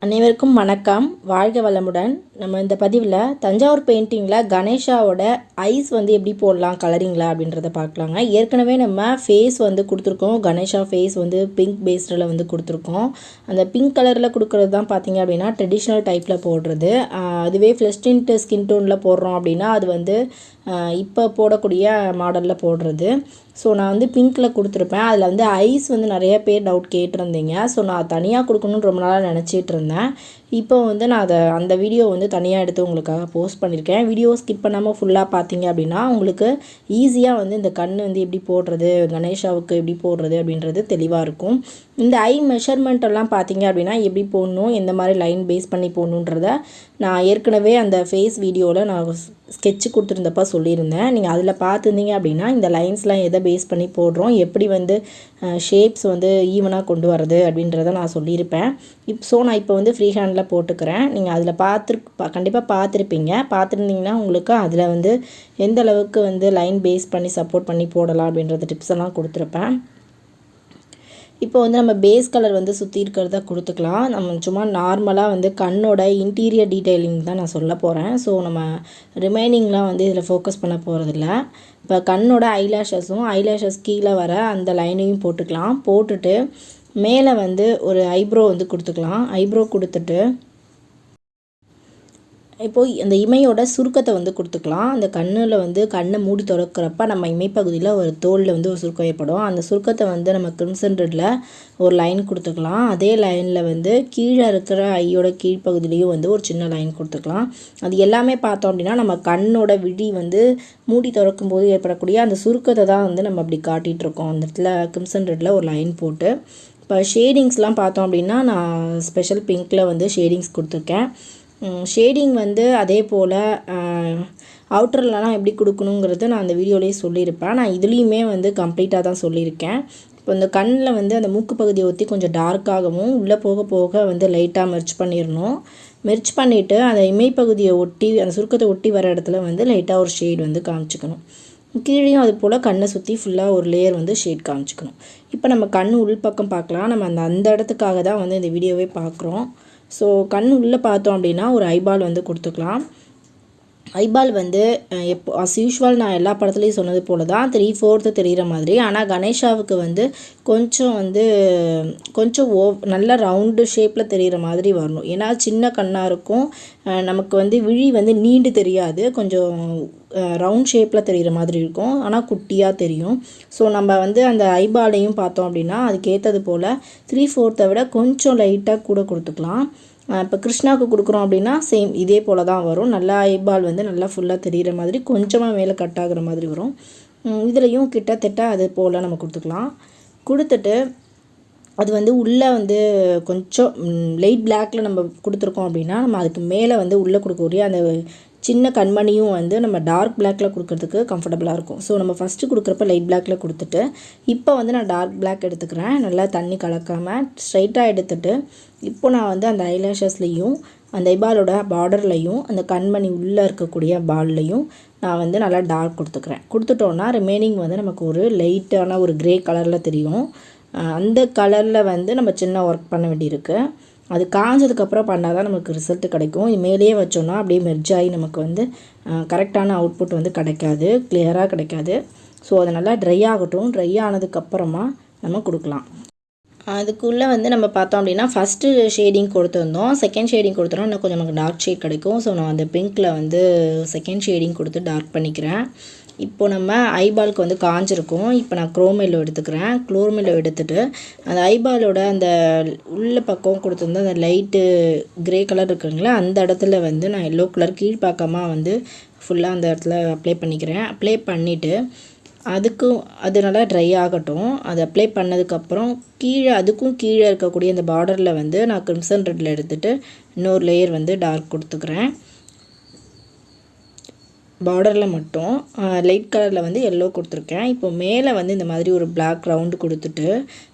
அனைவருக்கும் வணக்கம். வாழ்க வளமுடன். நம்ம இந்த பதிவில் தஞ்சாவூர் பெயிண்டிங்கில் கணேஷாவோட ஐஸ் எப்படி போடலாம் கலரிங்கில் அப்படின்றத பார்க்கலாங்க. ஏற்கனவே நம்ம ஃபேஸ் கொடுத்துருக்கோம். கணேஷா ஃபேஸ் பிங்க் பேஸ்டில் கொடுத்துருக்கோம். அந்த பிங்க் கலரில் கொடுக்குறது தான் பார்த்திங்க அப்படின்னா ட்ரெடிஷ்னல் டைப்பில் போடுறது. அதுவே ஃப்ளஷ் டிண்ட் ஸ்கின் டோனில் போடுறோம் அப்படின்னா அது இப்போ போடக்கூடிய மாடலில் போடுறது. ஸோ நான் பிங்க்கில் கொடுத்துருப்பேன். அதில் ஐஸ் நிறைய பேர் டவுட் கேட்டிருந்தீங்க. ஸோ நான் தனியாக கொடுக்கணுன்னு ரொம்ப நாளாக நினச்சிட்டு இருந்தேன். இப்போ நான் அந்த வீடியோ தனியாக எடுத்து உங்களுக்காக போஸ்ட் பண்ணியிருக்கேன். வீடியோ ஸ்கிப் பண்ணாமல் ஃபுல்லாக பார்த்தீங்க அப்படின்னா உங்களுக்கு ஈஸியாக இந்த கண் எப்படி போடுறது, கணேஷாவுக்கு எப்படி போடுறது அப்படின்றது தெளிவாக இருக்கும். இந்த ஐ மெஷர்மெண்ட்டெல்லாம் பார்த்தீங்க அப்படின்னா எப்படி போடணும், எந்த மாதிரி லைன் பேஸ் பண்ணி போடணுன்றத நான் ஏற்கனவே அந்த ஃபேஸ் வீடியோவில் நான் ஸ்கெட்சு கொடுத்துருந்தப்ப சொல்லியிருந்தேன். நீங்கள் அதில் பார்த்துருந்தீங்க அப்படின்னா இந்த லைன்ஸ்லாம் எதை பேஸ் பண்ணி போடுறோம், எப்படி ஷேப்ஸ் ஈவனாக கொண்டு வரது அப்படின்றத நான் சொல்லியிருப்பேன். ஸோ நான் இப்போ ஃப்ரீ ஹேண்டில் போட்டுக்கிறேன். நீங்கள் அதில் கண்டிப்பாக பார்த்துருப்பீங்க. பார்த்துருந்தீங்கன்னா உங்களுக்கு அதில் எந்த அளவுக்கு லைன் பேஸ் பண்ணி சப்போர்ட் பண்ணி போடலாம் அப்படின்றது டிப்ஸ் எல்லாம் கொடுத்துருப்பேன். இப்போ நம்ம பேஸ் கலர் சுற்றி இருக்கிறத கொடுத்துக்கலாம். நம்ம சும்மா நார்மலாக கண்ணோட இன்டீரியர் டீட்டெயிலிங் தான் நான் சொல்ல போகிறேன். ஸோ நம்ம ரிமைனிங்லாம் இதில் ஃபோக்கஸ் பண்ண போகிறதில்ல. இப்போ கண்ணோட ஐலாஷஸ் கீழே வர அந்த லைனையும் போட்டுக்கலாம். போட்டுட்டு மேலே ஒரு ஐப்ரோ கொடுத்துக்கலாம். ஐப்ரோ கொடுத்துட்டு இப்போது அந்த இமையோட சுருக்கத்தை கொடுத்துக்கலாம். அந்த கண்ணில் கண்ணை மூடி திறக்கிறப்ப நம்ம இமைப்பகுதியில் ஒரு தோலில் ஒரு சுருக்கம் ஏற்படும். அந்த சுருக்கத்தை நம்ம கிரிம்சன் ரெட்டில் ஒரு லைன் கொடுத்துக்கலாம். அதே லைனில் கீழே இருக்கிற ஐயோட கீழ்ப்பகுதியிலையும் ஒரு சின்ன லைன் கொடுத்துக்கலாம். அது எல்லாமே பார்த்தோம் அப்படின்னா நம்ம கண்ணோட விழி மூடி திறக்கும் போது ஏற்படக்கூடிய அந்த சுருக்கத்தை தான் நம்ம அப்படி காட்டிகிட்ருக்கோம். அந்த இடத்துல கிரிம்சன் ரெட்டில் ஒரு லைன் போட்டு இப்போ ஷேடிங்ஸ்லாம் பார்த்தோம் அப்படின்னா நான் ஸ்பெஷல் பிங்க்கில் ஷேடிங்ஸ் கொடுத்துருக்கேன். ஷேடிங் அதே போல் அவுட்டர்லலாம் எப்படி கொடுக்கணுங்கிறது நான் அந்த வீடியோலேயே சொல்லியிருப்பேன். நான் இதுலேயுமே கம்ப்ளீட்டாக தான் சொல்லியிருக்கேன். இப்போ இந்த கண்ணில் அந்த மூக்கு பகுதியை ஒத்தி கொஞ்சம் டார்க்காகவும் உள்ளே போக போக லைட்டாக மெர்ச் பண்ணிடணும். மெர்ச் பண்ணிவிட்டு அந்த இமைப்பகுதியை ஒட்டி அந்த சுருக்கத்தை ஒட்டி வர இடத்துல லைட்டாக ஒரு ஷேட் காமிச்சிக்கணும். கீழேயும் அது போல் கண்ணை சுற்றி ஃபுல்லாக ஒரு லேயர் ஷேட் காமிச்சிக்கணும். இப்போ நம்ம கண் உள்பக்கம் பார்க்கலாம். நம்ம அந்த இடத்துக்காக தான் இந்த வீடியோவே பார்க்குறோம். ஸோ கண் உள்ளே பார்த்தோம் அப்படின்னா ஒரு ஐபால் கொடுத்துக்கலாம். ஐபால் எப்போ அஸ் யூஷுவல் நான் எல்லா படத்துலையும் சொன்னது போல் தான் 3/4 தெரிகிற மாதிரி. ஆனால் கணேஷாவுக்கு கொஞ்சம் கொஞ்சம் நல்ல ரவுண்டு ஷேப்பில் தெரிகிற மாதிரி வரணும். ஏன்னா சின்ன கண்ணாக இருக்கும். நமக்கு விழி நீண்டு தெரியாது. கொஞ்சம் ரவுண்ட் ஷேப்பில் தெரிகிற மாதிரி இருக்கும். ஆனால் குட்டியாக தெரியும். ஸோ நம்ம அந்த ஐபாலையும் பார்த்தோம் அப்படின்னா அதுக்கேற்றது போல் 3/4 விட கொஞ்சம் லைட்டாக கூட கொடுத்துக்கலாம். இப்போ கிருஷ்ணாவுக்கு கொடுக்குறோம் அப்படின்னா சேம் இதே போல் தான் வரும். நல்லா ஐபால் நல்லா ஃபுல்லாக தெரிகிற மாதிரி கொஞ்சமாக மேலே கட் ஆகிற மாதிரி வரும். இதுலேயும் கிட்டத்தட்ட அது போல் நம்ம கொடுத்துக்கலாம். கொடுத்துட்டு அது உள்ளே கொஞ்சம் லைட் பிளாக்கில் நம்ம கொடுத்துருக்கோம் அப்படின்னா நம்ம அதுக்கு மேலே உள்ளே கொடுக்கக்கூடிய அந்த சின்ன கண்மணியும் நம்ம டார்க் பிளாக்கில் கொடுக்கறதுக்கு கம்ஃபர்டபுளாக இருக்கும். ஸோ நம்ம ஃபஸ்ட்டு கொடுக்குறப்ப லைட் பிளாக்கில் கொடுத்துட்டு இப்போ நான் டார்க் பிளாக் எடுத்துக்கிறேன். நல்லா தண்ணி கலக்காமல் ஸ்ட்ரைட்டாக எடுத்துகிட்டு இப்போ நான் அந்த ஐலாஷஸ்லேயும் அந்த ஐபாலோட பார்டர்லையும் அந்த கண்மணி உள்ளே இருக்கக்கூடிய பால்லையும் நான் நல்லா டார்க் கொடுத்துக்கிறேன். கொடுத்துட்டோன்னா ரிமைனிங் நமக்கு ஒரு லைட்டான ஒரு க்ரே கலரில் தெரியும். அந்த கலரில் நம்ம சின்ன ஒர்க் பண்ண வேண்டியிருக்கு. அது காஞ்சதுக்கப்புறம் பண்ணால் தான் நமக்கு ரிசல்ட்டு கிடைக்கும். மேலேயே வச்சோன்னா அப்படியே மெர்ஜ் ஆகி நமக்கு கரெக்டான அவுட்புட் கிடைக்காது, கிளியராக கிடைக்காது. ஸோ அது நல்லா ட்ரை ஆகட்டும். ட்ரை ஆனதுக்கப்புறமா நம்ம கொடுக்கலாம். அதுக்குள்ளே நம்ம பார்த்தோம் அப்படின்னா ஃபஸ்ட்டு ஷேடிங் கொடுத்துருந்தோம். செகண்ட் ஷேடிங் கொடுத்தோன்னா இன்னும் கொஞ்சம் நமக்கு டார்க் ஷேட் கிடைக்கும். ஸோ நான் அந்த பிங்க்கில் செகண்ட் ஷேடிங் கொடுத்து டார்க் பண்ணிக்கிறேன். இப்போ நம்ம ஐபாலுக்கு காஞ்சிருக்கும். இப்போ நான் குரோமெல்லோ எடுத்துக்கிறேன். குரோமெல்லோ எடுத்துகிட்டு அந்த ஐபாலோட அந்த உள்ள பக்கம் கொடுத்துருந்தா அந்த லைட்டு க்ரே கலர் இருக்குங்களா அந்த இடத்துல நான் எல்லோ கலர் கீழ்ப்பாக்கமாக ஃபுல்லாக அந்த இடத்துல அப்ளை பண்ணிக்கிறேன். அப்ளை பண்ணிவிட்டு அது நல்லா ட்ரை ஆகட்டும். அது அப்ளை பண்ணதுக்கப்புறம் அதுக்கும் கீழே இருக்கக்கூடிய அந்த பார்டரில் நான் கிரிம்சன் ரெட்டில் எடுத்துகிட்டு இன்னொரு லேயர் டார்க் கொடுத்துக்கிறேன். பார்டரில் மட்டும் லைட் கலரில் எல்லோ கொடுத்துருக்கேன். இப்போ மேலே இந்த மாதிரி ஒரு பிளாக் ரவுண்டு கொடுத்துட்டு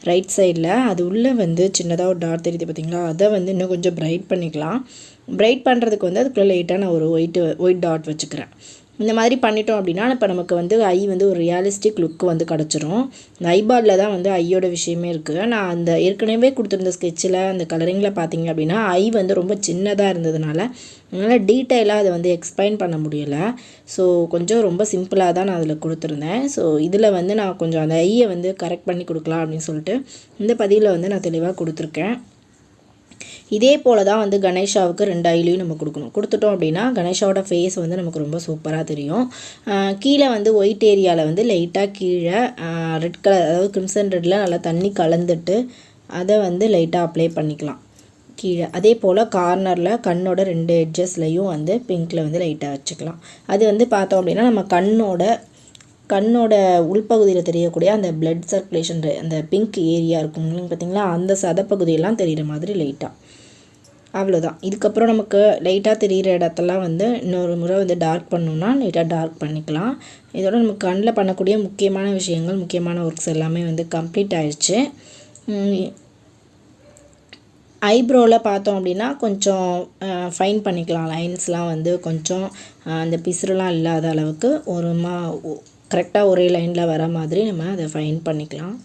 ரைட் சைடில் அது உள்ளே சின்னதாக ஒரு டாட் தெரியுது பார்த்திங்களா, அதை இன்னும் கொஞ்சம் பிரைட் பண்ணிக்கலாம். பிரைட் பண்ணுறதுக்கு அதுக்குள்ளே லைட்டாக நான் ஒரு ஒயிட் டாட் வச்சுக்கிறேன். இந்த மாதிரி பண்ணிட்டோம் அப்படின்னா இப்போ நமக்கு வந்து ஐ வந்து ஒரு ரியலிஸ்டிக் லுக் வந்து கிடச்சிரும். இந்த ஐபாலில் தான் வந்து ஐயோட விஷயமே இருக்குது. நான் அந்த ஏற்கனவே கொடுத்துருந்த ஸ்கெட்சில் அந்த கலரிங்கில் பார்த்தீங்க அப்படின்னா ஐ வந்து ரொம்ப சின்னதாக இருந்ததுனால என்னால் டீட்டெயிலாக அதை வந்து எக்ஸ்பிளைன் பண்ண முடியலை. ஸோ கொஞ்சம் ரொம்ப சிம்பிளாக தான் நான் அதில் கொடுத்துருந்தேன். ஸோ இதில் வந்து நான் கொஞ்சம் அந்த ஐயை வந்து கரெக்ட் பண்ணி கொடுக்கலாம் அப்படின்னு சொல்லிட்டு இந்த பதிவில் வந்து நான் தெளிவாக கொடுத்துருக்கேன். இதே போல் தான் வந்து கணேஷாவுக்கு 2 ஐலையும் நம்ம கொடுக்கணும். கொடுத்துட்டோம் அப்படின்னா கணேஷாவோட ஃபேஸ் வந்து நமக்கு ரொம்ப சூப்பராக தெரியும். கீழே வந்து ஒயிட் ஏரியாவில் வந்து லைட்டாக கீழே ரெட் கலர், அதாவது கிரிம்சன் ரெட்டில் நல்லா தண்ணி கலந்துட்டு அதை வந்து லைட்டாக அப்ளை பண்ணிக்கலாம் கீழே. அதே போல் கார்னரில் கண்ணோட 2 எட்ஜஸ்லையும் வந்து பிங்க்கில் வந்து லைட்டாக வச்சுக்கலாம். அது வந்து பார்த்தோம் அப்படின்னா நம்ம கண்ணோட உள்பகுதியில் தெரியக்கூடிய அந்த பிளட் சர்க்குலேஷன் அந்த பிங்க் ஏரியா இருக்கும் பார்த்திங்களா, அந்த சதப்பகுதியெல்லாம் தெரிகிற மாதிரி லைட்டாக, அவ்வளோதான். இதுக்கப்புறம் நமக்கு லைட்டாக தெரிகிற இடத்தெல்லாம் வந்து இன்னொரு முறை வந்து டார்க் பண்ணோன்னா லைட்டாக டார்க் பண்ணிக்கலாம். இதோட நமக்கு கண்ணில் பண்ணக்கூடிய முக்கியமான விஷயங்கள், முக்கியமான ஒர்க்ஸ் எல்லாமே வந்து கம்ப்ளீட் ஆயிடுச்சு. ஐப்ரோவில் பார்த்தோம் அப்படின்னா கொஞ்சம் ஃபைன் பண்ணிக்கலாம். லைன்ஸ்லாம் வந்து கொஞ்சம் அந்த பிசுறுலாம் இல்லாத அளவுக்கு கரெக்டாக ஒரே லைனில் வர மாதிரி நம்ம அதை ஃபைன் பண்ணிக்கலாம்.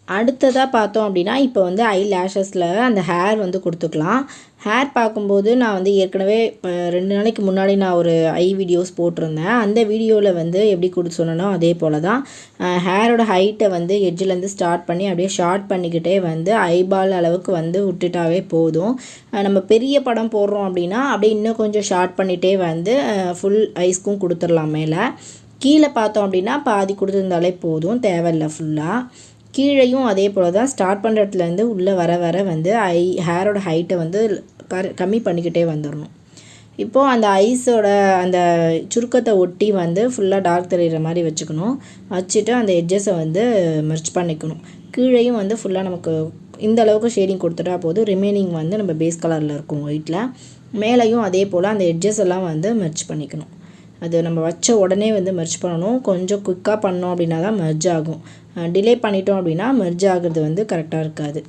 அடுத்ததாக பார்த்தோம் அப்படின்னா இப்போ வந்து ஐ லேஷஸில் அந்த ஹேர் வந்து கொடுத்துக்கலாம். ஹேர் பார்க்கும்போது நான் வந்து ஏற்கனவே 2 நாளைக்கு முன்னாடி நான் ஒரு ஐ வீடியோஸ் போட்டிருந்தேன். அந்த வீடியோவில் வந்து எப்படி கொடுத்து சொன்னனோ அதே போல் தான் ஹேரோட ஹைட்டை வந்து எட்ஜிலேருந்து ஸ்டார்ட் பண்ணி அப்படியே ஷார்ட் பண்ணிக்கிட்டே வந்து ஐபால் அளவுக்கு வந்து விட்டுட்டாவே போதும். நம்ம பெரிய படம் போடுறோம் அப்படின்னா அப்படியே இன்னும் கொஞ்சம் ஷார்ட் பண்ணிகிட்டே வந்து ஃபுல் ஐஸ்க்கும் கொடுத்துடலாம். மேலே கீழே பார்த்தோம் அப்படின்னா பாதி கொடுத்துருந்தாலே போதும், தேவையில்லை ஃபுல்லாக. கீழேயும் அதே போல் தான் ஸ்டார்ட் பண்ணுற இடத்துலேருந்து உள்ளே வர வந்து ஹேரோட ஹைட்டை வந்து கம்மி பண்ணிக்கிட்டே வந்துடணும். இப்போது அந்த ஐஸோட அந்த சுருக்கத்தை ஒட்டி வந்து ஃபுல்லாக டார்க் தெரிகிற மாதிரி வச்சுக்கணும். வச்சுட்டு அந்த எட்ஜஸை வந்து மெர்ச் பண்ணிக்கணும். கீழேயும் வந்து ஃபுல்லாக நமக்கு இந்த அளவுக்கு ஷேடிங் கொடுத்துட்டா போதும். ரிமைனிங் வந்து நம்ம பேஸ் கலரில் இருக்கும் ஒயிட்டில். மேலேயும் அதே போல் அந்த எட்ஜஸ் எல்லாம் வந்து மெர்ச் பண்ணிக்கணும். அது நம்ம வச்ச உடனே வந்து மெர்ஜ் பண்ணணும். கொஞ்சம் குயிக்காக பண்ணோம் அப்படின்னா தான் மெர்ஜ் ஆகும். டிலே பண்ணிட்டோம் அப்படின்னா மெர்ஜ் ஆகிறது வந்து கரெக்டாக இருக்காது.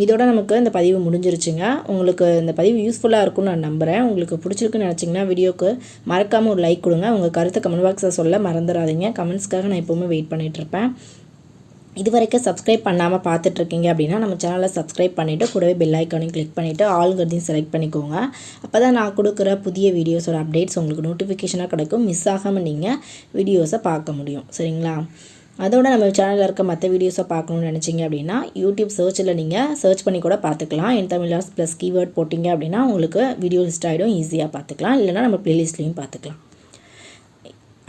இதோட நமக்கு இந்த பதிவு முடிஞ்சிருச்சுங்க. உங்களுக்கு இந்த பதிவு யூஸ்ஃபுல்லாக இருக்கும்னு நான் நம்புகிறேன். உங்களுக்கு பிடிச்சிருக்குன்னு நினச்சிங்கன்னா வீடியோக்கு மறக்காமல் ஒரு லைக் கொடுங்க. உங்கள் கருத்தை கமெண்ட் பாக்ஸில் சொல்ல மறந்துடாதீங்க. கமெண்ட்ஸ்க்காக நான் எப்போவுமே வெயிட் பண்ணிகிட்ருப்பேன். இது வரைக்கும் சப்ஸ்கிரைப் பண்ணாமல் பார்த்துட்ருக்கீங்க அப்படின்னா நம்ம சேனலை சப்ஸ்கிரைப் பண்ணிவிட்டு கூடவே பெல் ஐக்கானையும் கிளிக் பண்ணிவிட்டு ஆளுங்கிறதையும் செலக்ட் பண்ணிக்கோங்க. அப்போ தான் நான் கொடுக்குற புதிய வீடியோஸோட அப்டேட்ஸ் உங்களுக்கு நோட்டிஃபிகேஷனாக கிடைக்கும். மிஸ் ஆகாமல் நீங்கள் வீடியோஸை பார்க்க முடியும். சரிங்களா? அதோட நம்ம சேனலில் இருக்க மற்ற வீடியோஸை பார்க்கணுன்னு நினச்சிங்க அப்படின்னா யூடியூப் சர்ச்சில் நீங்கள் சர்ச் பண்ணி கூட பார்த்துக்கலாம். Ntamil Arts ப்ளஸ் கீவேர்ட் போட்டிங்க அப்படின்னா உங்களுக்கு வீடியோ லிஸ்ட் ஆகிடும், ஈஸியாக பார்த்துக்கலாம். இல்லைனா நம்ம ப்ளேலிஸ்ட்லேயும் பார்த்துக்கலாம்.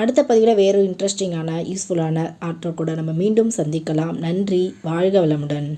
அடுத்த பதிவில் வேறு இன்ட்ரெஸ்டிங்கான யூஸ்ஃபுல்லான ஆர்ட்டை கூட நம்ம மீண்டும் சந்திக்கலாம். நன்றி. வாழ்க வளமுடன்.